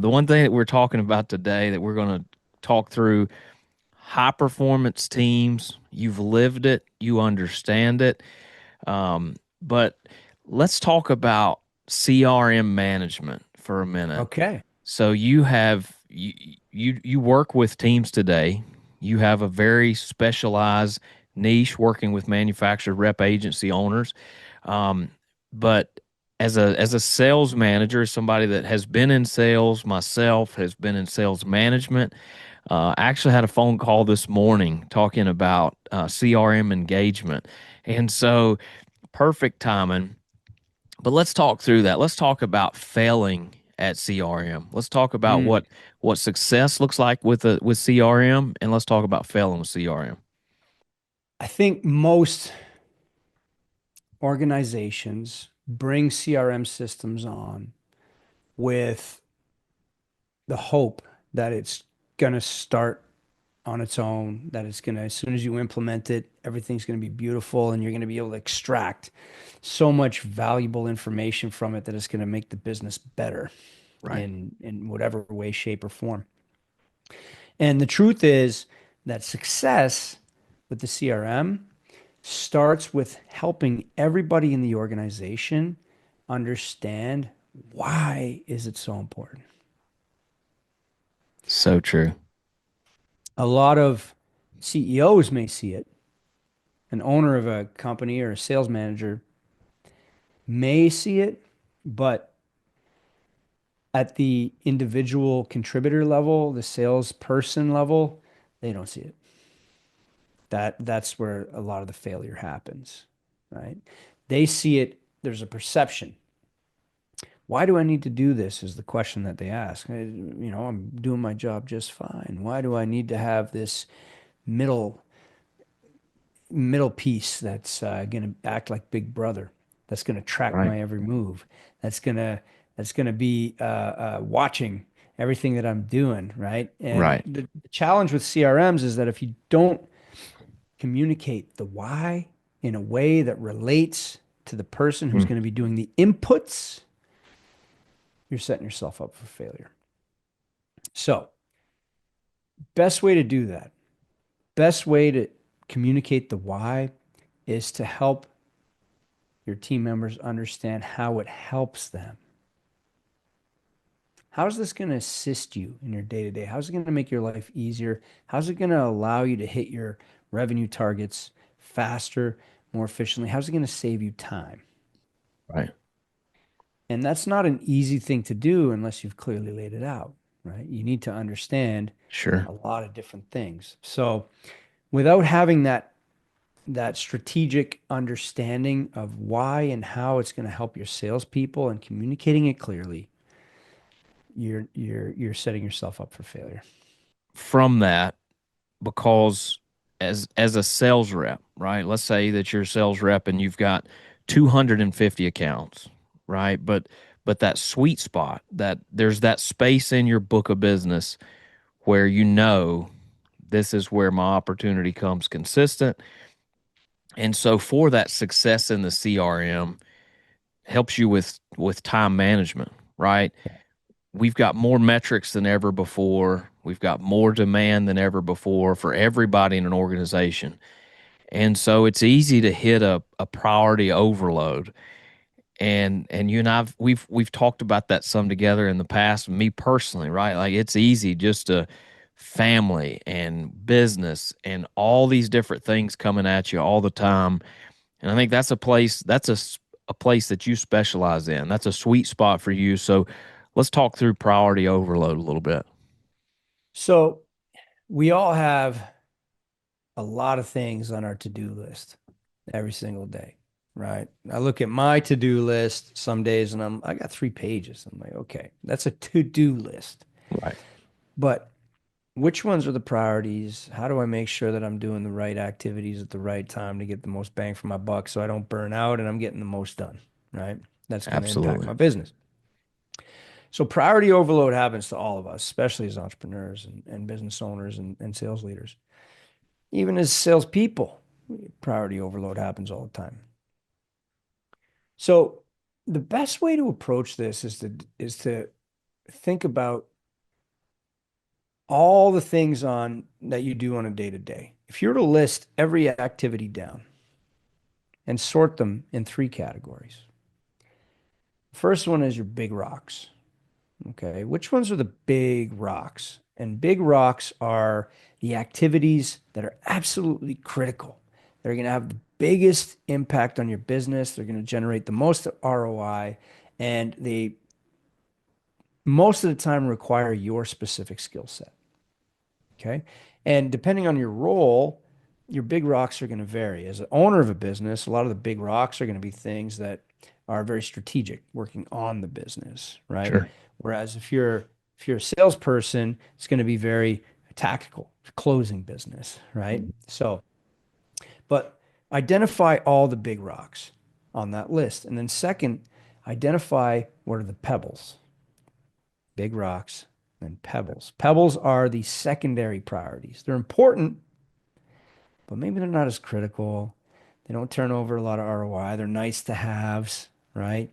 The one thing that we're talking about today that we're going to talk through high performance teams. You've lived it, you understand it. But let's talk about CRM management for a minute. Okay. So you work with teams today. You have a very specialized niche working with manufacturer rep agency owners. Um, but as a sales manager, somebody that has been in sales, myself has been in sales management. I actually had a phone call this morning talking about CRM engagement, and so perfect timing. But let's talk through that. Let's talk about failing at CRM. Let's talk about Mm. what success looks like with CRM, and let's talk about failing with CRM. I think most organizations bring CRM systems on with the hope that it's going to start on its own, that it's going to, as soon as you implement it, everything's going to be beautiful and you're going to be able to extract so much valuable information from it that it's going to make the business better Right. in whatever way, shape, or form. And the truth is that success with the CRM starts with helping everybody in the organization understand why is it so important. So true. A lot of CEOs may see it. An owner of a company or a sales manager may see it, but at the individual contributor level, the salesperson level, they don't see it. That's where a lot of the failure happens, right? They see it, there's a perception. Why do I need to do this is the question that they ask. I'm doing my job just fine. Why do I need to have this middle middle piece that's going to act like Big Brother, that's going to track Right. my every move, that's going to be watching everything that I'm doing, right? And Right. the challenge with CRMs is that if you don't communicate the why in a way that relates to the person who's Mm. going to be doing the inputs, you're setting yourself up for failure. So, best way to do that, best way to communicate the why is to help your team members understand how it helps them. How's this going to assist you in your day to day? How's it going to make your life easier? How's it going to allow you to hit your revenue targets faster, more efficiently? How's it going to save you time? Right. And that's not an easy thing to do unless you've clearly laid it out, right? You need to understand Sure. a lot of different things. So without having that strategic understanding of why and how it's going to help your salespeople and communicating it clearly, you're setting yourself up for failure. From that, because as a sales rep, right? Let's say that you're a sales rep and you've got 250 accounts, right? But that sweet spot, that there's that space in your book of business where you know this is where my opportunity comes consistent. And so for that success in the CRM helps you with time management, right? We've got more metrics than ever before. We've got more demand than ever before for everybody in an organization. And so it's easy to hit a priority overload. And you and we've talked about that some together in the past, me personally, right? Like it's easy just to family and business and all these different things coming at you all the time. And I think that's a place that you specialize in. That's a sweet spot for you. So let's talk through priority overload a little bit. So we all have a lot of things on our to-do list every single day, right? I look at my to-do list some days and I got 3 pages. I'm like, okay, that's a to-do list. Right. But which ones are the priorities? How do I make sure that I'm doing the right activities at the right time to get the most bang for my buck so I don't burn out and I'm getting the most done, right? That's going to impact Absolutely. my business. So priority overload happens to all of us, especially as entrepreneurs and business owners and sales leaders. Even as salespeople, priority overload happens all the time. So the best way to approach this is to think about all the things on that you do on a day to day. If you were to list every activity down and sort them in three categories. First one is your big rocks. Okay. Which ones are the big rocks? And big rocks are the activities that are absolutely critical. They're going to have the biggest impact on your business. They're going to generate the most ROI, and they most of the time require your specific skill set. Okay. And depending on your role, your big rocks are going to vary. As an owner of a business, a lot of the big rocks are going to be things that are very strategic, working on the business, right? Sure. Whereas if you're a salesperson, it's going to be very tactical, closing business, right? So, but identify all the big rocks on that list. And then second, identify what are the pebbles, big rocks, and pebbles. Pebbles are the secondary priorities. They're important, but maybe they're not as critical. They don't turn over a lot of ROI. They're nice to haves, right?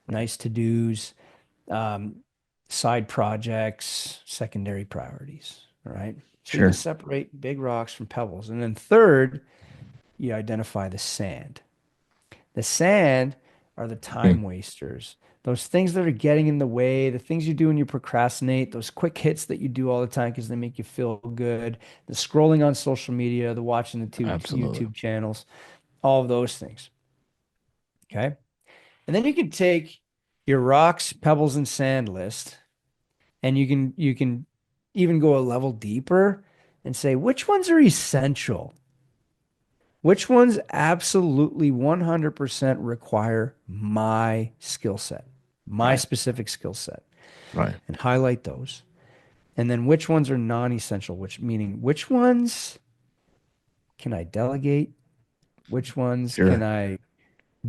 Nice to do's, um, side projects, secondary priorities, all right? So you can Sure. separate big rocks from pebbles. And then third, you identify the sand. The sand are the Mm. time wasters. Those things that are getting in the way, the things you do when you procrastinate, those quick hits that you do all the time because they make you feel good, the scrolling on social media, the watching the two Absolutely. YouTube channels, all of those things. Okay. And then you can take your rocks, pebbles, and sand list, and you can even go a level deeper and say which ones are essential. Which ones absolutely 100% require my skill set, my Right. specific skill set, Right. and highlight those. And then which ones are non-essential, which meaning which ones can I delegate? Which ones can Sure. I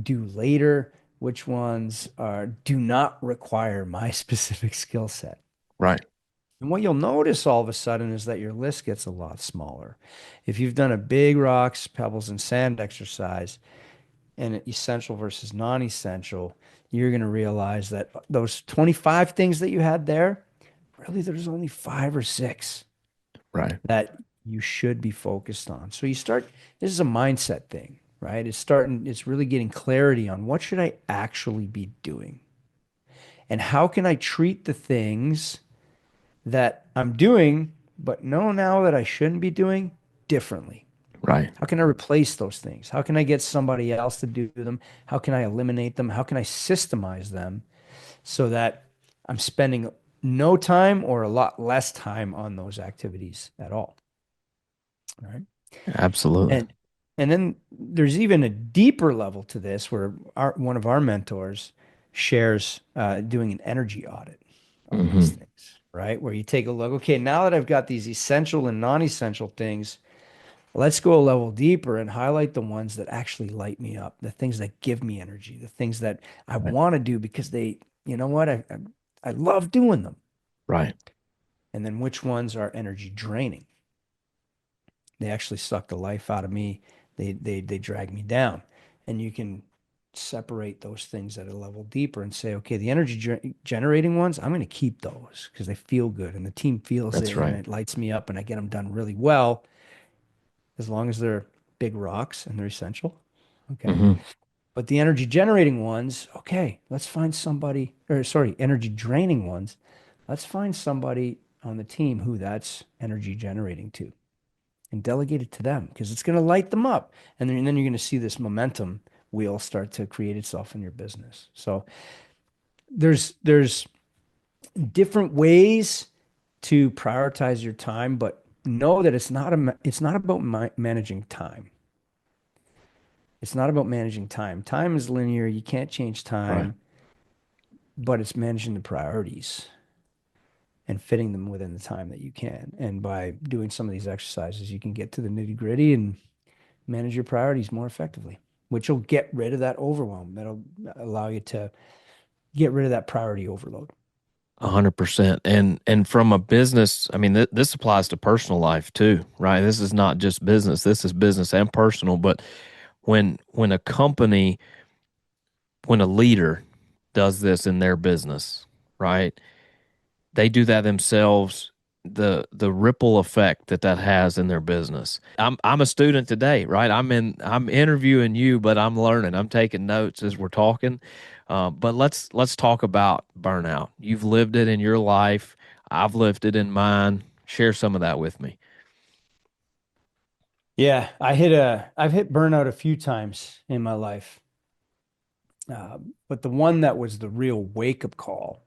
do later? Which ones are do not require my specific skill set? Right. And what you'll notice all of a sudden is that your list gets a lot smaller. If you've done a big rocks, pebbles, and sand exercise, and essential versus non-essential, you're going to realize that those 25 things that you had there, really there's only five or six Right. that you should be focused on. So you start, this is a mindset thing, right? It's really getting clarity on what should I actually be doing? And how can I treat the things that I'm doing, but know now that I shouldn't be doing differently? Right. How can I replace those things? How can I get somebody else to do them? How can I eliminate them? How can I systemize them so that I'm spending no time or a lot less time on those activities at all? All right. Absolutely. And and then there's even a deeper level to this where one of our mentors shares doing an energy audit on these Hmm. things, right? Where you take a look, okay, now that I've got these essential and non-essential things, let's go a level deeper and highlight the ones that actually light me up, the things that give me energy, the things that I Right. want to do because they, you know what, I love doing them. Right. And then which ones are energy draining? They actually suck the life out of me. They drag me down. And you can separate those things at a level deeper and say, okay, the energy generating ones, I'm going to keep those because they feel good and the team feels That's it and right. it lights me up and I get them done really well as long as they're big rocks and they're essential. Okay. Hmm. But the energy generating ones, okay, let's find somebody, or sorry, energy draining ones. Let's find somebody on the team who that's energy generating to and delegate it to them because it's going to light them up. And then you're going to see this momentum wheel start to create itself in your business. So there's different ways to prioritize your time, but know that it's not about managing time. It's not about managing time. Time is linear. You can't change Right. time, but it's managing the priorities and fitting them within the time that you can. And by doing some of these exercises, you can get to the nitty gritty and manage your priorities more effectively, which will get rid of that overwhelm. That'll allow you to get rid of that priority overload. 100%. And from a business, I mean, this applies to personal life too, right? This is not just business. This is business and personal. But when a company, when a leader does this in their business, right? They do that themselves the ripple effect that that has in their business. I'm a student today, right? I'm interviewing you, but I'm learning. I'm taking notes as we're talking. But let's talk about burnout. You've lived it in your life. I've lived it in mine. Share some of that with me. Yeah, I've hit burnout a few times in my life. But the one that was the real wake-up call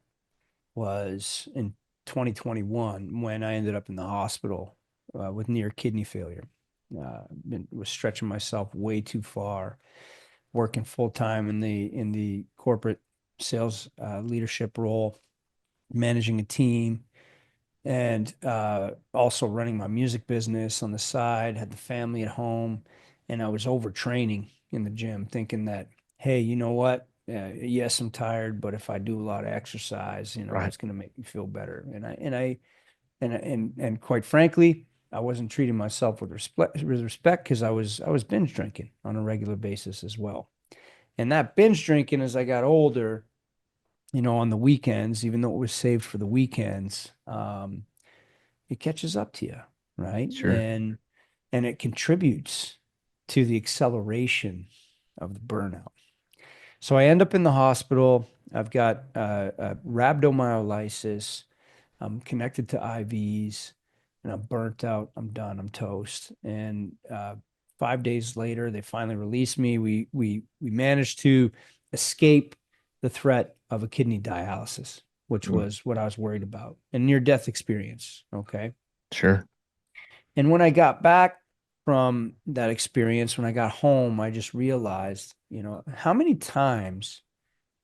was in 2021 when I ended up in the hospital with near kidney failure. Was stretching myself way too far, working full time in the corporate sales leadership role, managing a team, and also running my music business on the side, had the family at home, and I was overtraining in the gym, thinking that, hey, you know what? Yes, I'm tired, but if I do a lot of exercise, Right. it's going to make me feel better. And quite frankly, I wasn't treating myself with respect because I was binge drinking on a regular basis as well. And that binge drinking as I got older, on the weekends, even though it was saved for the weekends, it catches up to you, right? Sure. And it contributes to the acceleration of the burnout. So I end up in the hospital. I've got rhabdomyolysis. I'm connected to IVs, and I'm burnt out. I'm done. I'm toast. And 5 days later, they finally released me. We managed to escape the threat of a kidney dialysis, which Mm, was what I was worried about, a near death experience. Okay. sure. And when I got back from that experience, when I got home, I just realized, how many times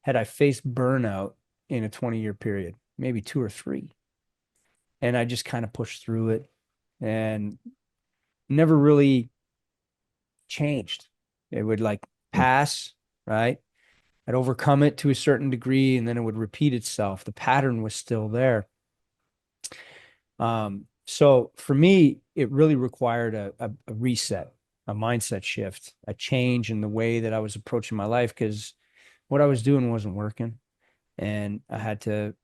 had I faced burnout in a 20-year period? Maybe two or three. And I just kind of pushed through it and never really changed. It would like Mm, pass, right? I'd overcome it to a certain degree and then it would repeat itself. The pattern was still there. So for me, it really required a reset, a mindset shift, a change in the way that I was approaching my life because what I was doing wasn't working, and I had to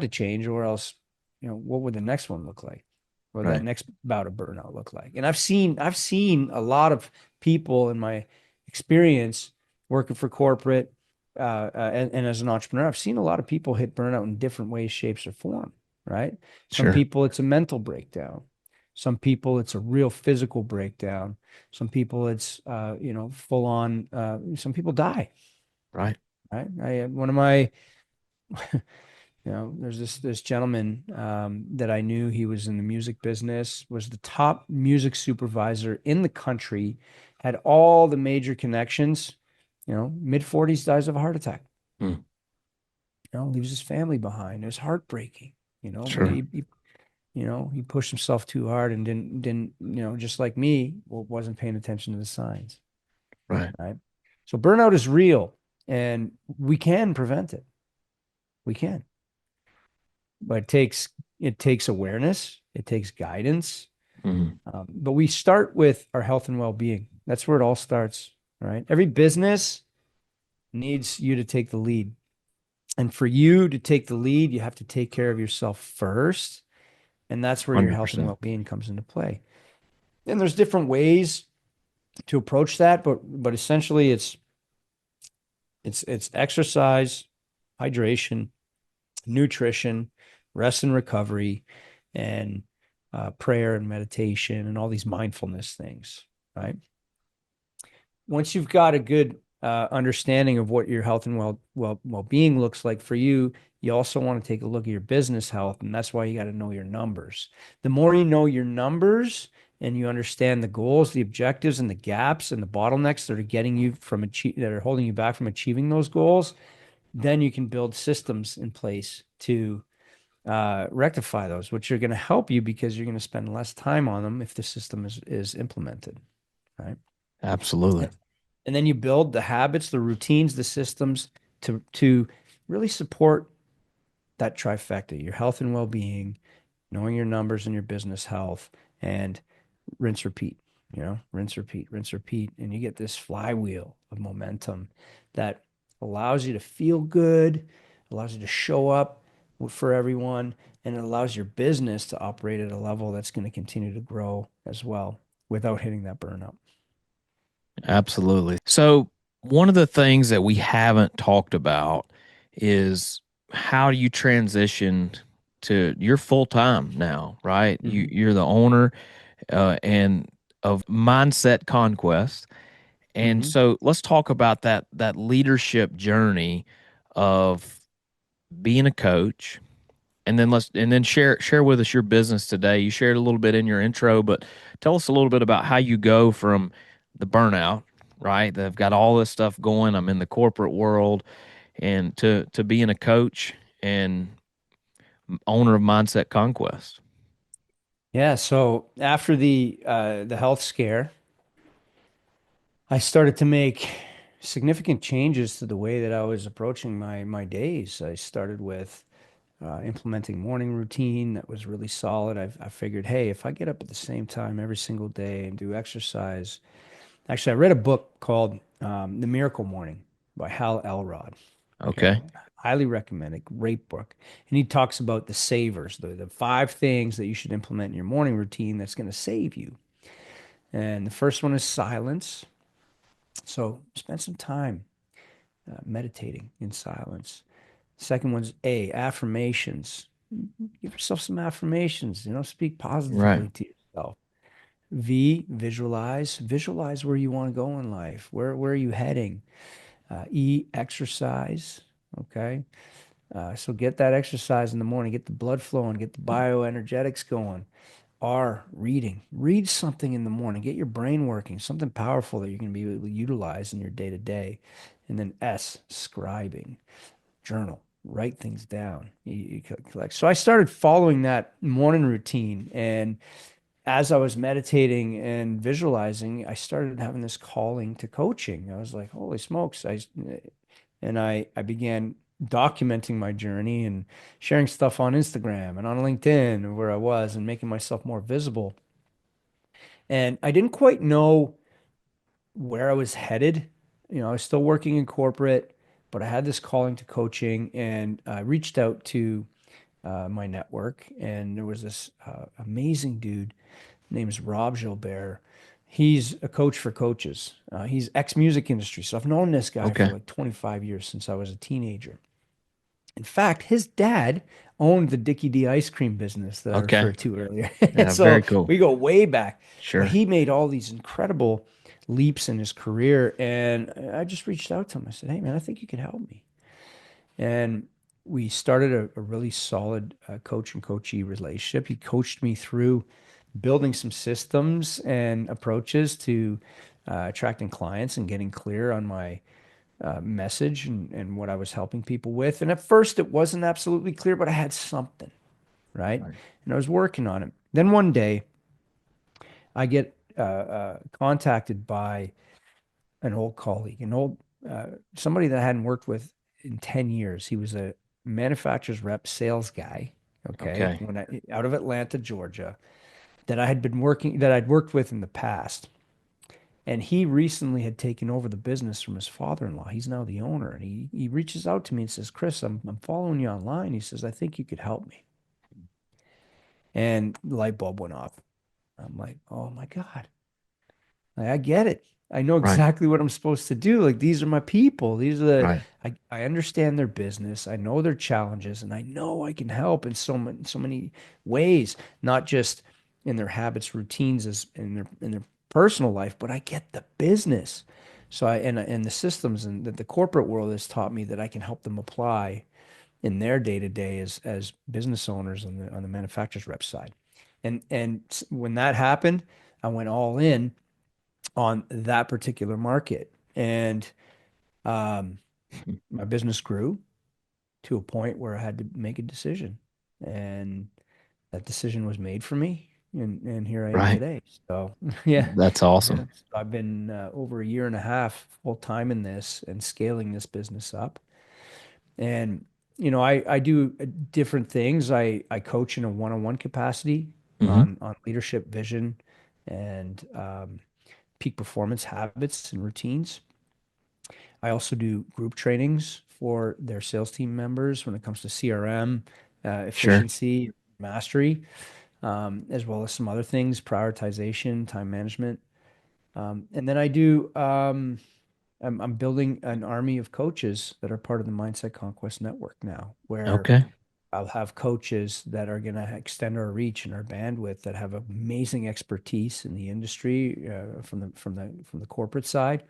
change, or else, what would the next one look like, or that right. next bout of burnout look like? And I've seen a lot of people in my experience working for corporate, and as an entrepreneur, I've seen a lot of people hit burnout in different ways, shapes, or form, right? Some Sure. people it's a mental breakdown. Some people it's a real physical breakdown. Some people it's full on. Some people die, Right. right? One of my there's this gentleman that I knew. He was in the music business, was the top music supervisor in the country, had all the major connections. Mid 40s, dies of a heart attack. Mm, Leaves his family behind. It was heartbreaking. But sure. he pushed himself too hard and didn't just like me, wasn't paying attention to the signs. Right. Right. So burnout is real, and we can prevent it. We can. But it takes awareness, it takes guidance. Mm, But we start with our health and well-being. That's where it all starts, right? Every business needs you to take the lead. And for you to take the lead, you have to take care of yourself first. And that's where your health and 100%. well-being comes into play. And there's different ways to approach that, but essentially it's exercise, hydration, nutrition, rest and recovery, and prayer and meditation, and all these mindfulness things, right? Once you've got a good understanding of what your health and well-being looks like for you, you also want to take a look at your business health, and that's why you got to know your numbers. The more you know your numbers and you understand the goals, the objectives, and the gaps and the bottlenecks that are getting you that are holding you back from achieving those goals, then you can build systems in place to rectify those, which are going to help you because you're going to spend less time on them if the system is implemented, right? Absolutely. And then you build the habits, the routines, the systems to really support that trifecta: your health and well-being, knowing your numbers and your business health, and rinse, repeat, rinse, repeat, rinse, repeat. And you get this flywheel of momentum that allows you to feel good, allows you to show up for everyone, and it allows your business to operate at a level that's going to continue to grow as well without hitting that burnout. Absolutely. So, one of the things that we haven't talked about is how you transition to you're full time now, right? Hmm. You're the owner and of Mindset Conquest. And Hmm. so let's talk about that leadership journey of being a coach, and then share with us your business today. You shared a little bit in your intro, but tell us a little bit about how you go from the burnout, right? They've got all this stuff going. I'm in the corporate world, and to being a coach and owner of Mindset Conquest. Yeah, so after the health scare, I started to make significant changes to the way that I was approaching my days. I started with implementing morning routine that was really solid. I figured, hey, if I get up at the same time every single day and do exercise. Actually, I read a book called The Miracle Morning by Hal Elrod. Okay, Okay, highly recommend it. Great book. And he talks about the savers, the five things that you should implement in your morning routine that's going to save you. And the first one is silence. So spend some time meditating in silence. Second one's A, affirmations. Give yourself some affirmations, speak right, positively to yourself. V, visualize. Visualize where you want to go in life. Where are you heading? E, exercise. Okay. So get that exercise in the morning, get the blood flowing, get the bioenergetics going. R, reading. Read something in the morning, get your brain working, something powerful that you can be able to utilize in your day to day. And then S, scribing, journal, write things down. You collect. So I started following that morning routine. And as I was meditating and visualizing, I started having this calling to coaching. I was like, holy smokes. I began documenting my journey and sharing stuff on Instagram and on LinkedIn and where I was and making myself more visible. And I didn't quite know where I was headed. I was still working in corporate, but I had this calling to coaching and I reached out to my network, and there was this amazing dude name's Rob Gilbert. He's a coach for coaches. He's ex-music industry. So I've known this guy for okay, like 25 years since I was a teenager. In fact, his dad owned the Dickie D ice cream business that I okay. referred to earlier. Yeah, very So cool. we go way back. But Sure. he made all these incredible leaps in his career. And I just reached out to him. I said, hey, man, I think you could help me. And we started a really solid coach and coachee relationship. He coached me through building some systems and approaches to attracting clients and getting clear on my message and what I was helping people with. And at first, it wasn't absolutely clear, but I had something, right? Right. And I was working on it. Then one day, I get contacted by an old colleague, somebody that I hadn't worked with in 10 years. He was a manufacturer's rep sales guy, okay, Okay. out of Atlanta, Georgia, that I'd worked with in the past. And he recently had taken over the business from his father-in-law. He's now the owner. And he reaches out to me and says, Chris, I'm following you online. He says, I think you could help me. And the light bulb went off. I'm like, oh my God. Like, I get it. I know Right. exactly what I'm supposed to do. Like, these are my people. Right. I understand their business. I know their challenges, and I know I can help in so many ways, not just in their habits, routines, as in their personal life, but I get the business. So and the systems and that the corporate world has taught me that I can help them apply in their day to day as business owners on the manufacturer's rep side. And when that happened, I went all in on that particular market. And um, my business grew to a point where I had to make a decision. And that decision was made for me. And here I am Right. today. So, yeah, That's yeah. awesome. I've been over a year and a half full time in this and scaling this business up. And, I do different things. I coach in a one-on-one capacity Hmm. on leadership vision and peak performance habits and routines. I also do group trainings for their sales team members when it comes to CRM, Sure. efficiency. mastery, as well as some other things, prioritization, time management. And then I do, I'm building an army of coaches that are part of the Mindset Conquest Network now, where Okay. I'll have coaches that are going to extend our reach and our bandwidth that have amazing expertise in the industry from the corporate side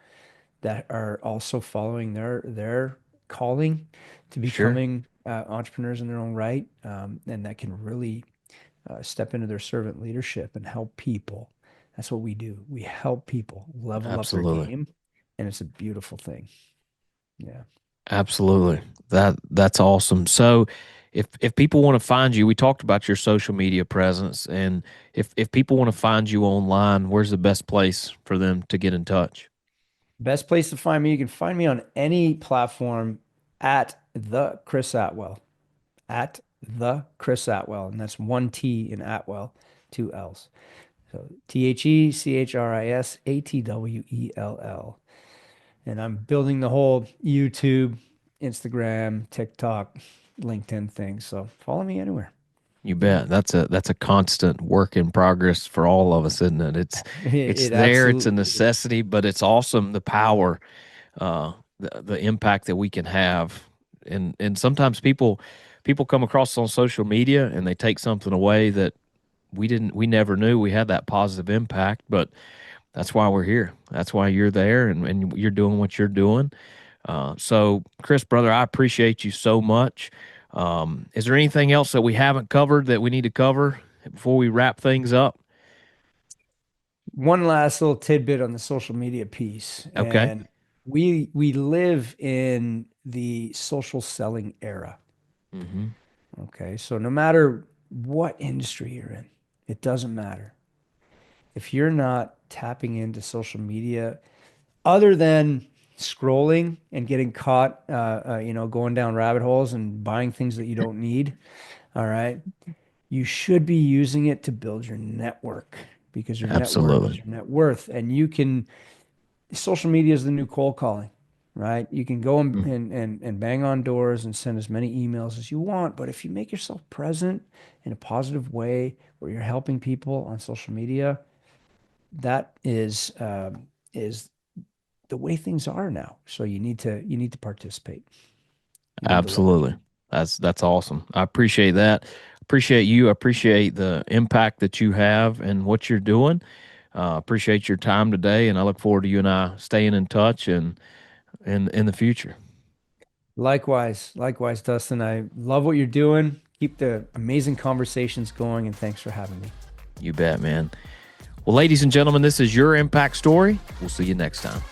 that are also following their calling to Sure. becoming entrepreneurs in their own right, and that can really step into their servant leadership and help people. That's what we do. We help people level up their Absolutely. game, and it's a beautiful thing. Yeah. Absolutely. That's awesome. So if people want to find you, we talked about your social media presence, and if people want to find you online, where's the best place for them to get in touch? Best place to find me, you can find me on any platform at the Chris Atwell, at the Chris Atwell, and that's one T in Atwell, two L's. So TheChrisAtwell. And I'm building the whole YouTube, Instagram, TikTok, LinkedIn thing. So follow me anywhere. You Yeah. bet. That's a constant work in progress for all of us, isn't it? It's It there, it's a absolutely is. necessity, but it's awesome the power, the impact that we can have. And sometimes people come across on social media and they take something away that we never knew we had that positive impact, but that's why we're here. That's why you're there and you're doing what you're doing. So, Chris, brother, I appreciate you so much. Is there anything else that we haven't covered that we need to cover before we wrap things up? One last little tidbit on the social media piece. Okay. And we live in the social selling era. Mm-hmm. Okay. So no matter what industry you're in, it doesn't matter. If you're not tapping into social media, other than scrolling and getting caught, going down rabbit holes and buying things that you don't need, all right, you should be using it to build your network because your network is Absolutely. your net worth. And social media is the new cold calling, right? You can go and, Mm. and, and, and bang on doors and send as many emails as you want. But if you make yourself present in a positive way where you're helping people on social media, that is the way things are now. So you need to participate. You need to learn. Absolutely. That's awesome. I appreciate that. Appreciate you. I appreciate the impact that you have and what you're doing. Appreciate your time today, and I look forward to you and I staying in touch and in the future. Likewise, Dustin. I love what you're doing. Keep the amazing conversations going, and thanks for having me. You bet, man. Well, ladies and gentlemen, this is your impact story. We'll see you next time.